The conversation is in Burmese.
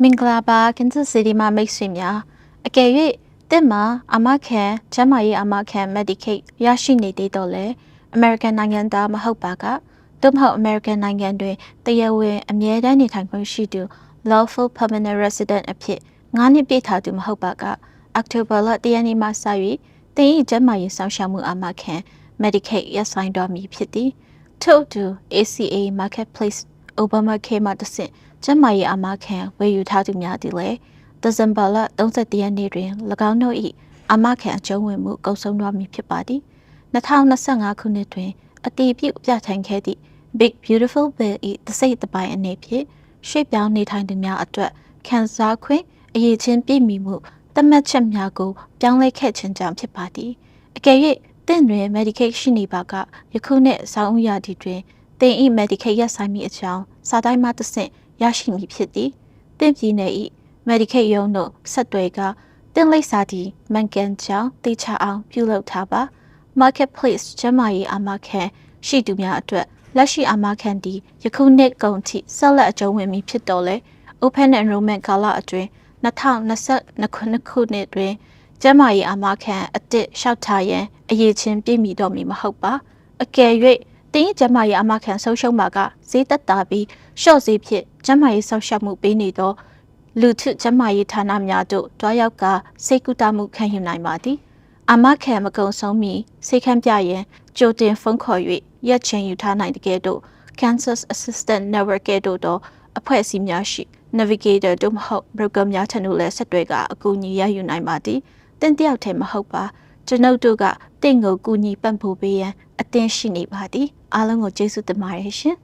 မင်္ဂလာပါကင်ဆာစီတီမှာမိတ်ဆွေများအကယ်၍တစ်မှာအာမခံကျန်းမာရေးအာမခံ Medicaid ရရှိနေသေးတော့လေ American နိုင်ငံသားမဟုတ်ပါကသို့မဟုတ် American နိုင်ငံတွင်တရားဝင်အမြဲတမ်းနေထိုင်ခွင့်ရှိသူ lawful permanent resident အဖြစ်9နှစ်ပြည့်ထားသူမဟုတ်ပါက October လ1ရက်နေ့မှစ၍တင်၏ကျန်းမာရေးစောင့်ရှောက်မှုအာမခံ Medicaid ရဆိုင်တော်မူဖြစ်သည်ထို့သူ ACA Marketplace Obamacare မှာတစ်ဆင့်ကျန်းမာရေးအာမခံဝယ်ယူထားသူများသည်လည်းဒီဇင်ဘာလ31ရက်နေ့တွင်၎င်းတို့၏အာမခံအကျုံးဝင်မှုကုန်ဆုံးသွားမည်ဖြစ်ပါသည်2025ခုနှစ်တွင်အတည်ပြုပြဋ္ဌာန်းခဲ့သည့် Big Beautiful Bill ၏တစိမ့်တစ်ပိုင်းအနေဖြင့်ရွှေ့ပြောင်းနေထိုင်သူများအတွက်ခံစားခွင့်အရေးချင်းပြည့်မီမှုသတ်မှတ်ချက်များကိုပြောင်းလဲခဲ့ခြင်းကြောင့်ဖြစ်ပါသည်အကယ်၍တင့်တွင် Medicaid ရှိနေပါကယခုနှစ်ဆောင်းဦးရာသီတွင်တင်၏Medicaid ရပ်ဆိုင်မိအကြောင်းစာတိုင်းမှတစ်ဆင့်ရရှိမည်ဖြစ်သည်တင့်ပြည်နယ်၏ Medicaid ရုံးတို့ဆက်သွယ်ကတင်လိပ်စာသည်မှန်ကန်ကြောင်းသိချအောင်ပြုလုပ်ထားပါ Marketplace ကျန်းမာရေးအာမခံရှိသူများအတွက်လက်ရှိအာမခံသည်ယခုနှစ်ကုန်ထိဆက်လက်အကျုံးဝင်မည်ဖြစ်တော်လဲ Open Enrollment ကာလအတွင်း2022ခုနှစ်တွင်ကျန်းမာရေးအာမခံအသစ်လျှောက်ထားရန်အရေးချင်းပြည့်မီတော်မူမဟုတ်ပါအကယ်၍တင်းကျန်းမာရေးအာမခံဆုံးရှုံးပါကဈေးသက်သာပြီးရှော့ဈေးဖြင့်ကျန်းမာရေးဆောက်ရှောက်မှုပေးနေသောလူထုကျန်းမာရေးဌာနများတို့တွားရောက်ကစိတ်ကူတာမှုခံယူနိုင်ပါသည်အာမခံမကုံဆုံးမီစိတ်ခန့်ပြရန်ကြိုတင်ဖုန်းခေါ်၍ရက်ချင်းယူထားနိုင်တဲ့ကဲ့သို့ Kansas Assistant Network ကဲ့သို့သောအဖွဲ့အစည်းများရှိ Navigator တို့မဟုတ် broker များထံသို့လည်းဆက်သွယ်ကအကူအညီရယူနိုင်ပါသည်တင်တယောက်တည်းမဟုတ်ပါကျွန်ုပ်တို့ကတင့်ကိုကူညီပံ့ပိုးပေးရန်အသင့်ရှိနေပါသည်အားလုံးကိုကျေးဇူးတင်ပါတယ်ရှင်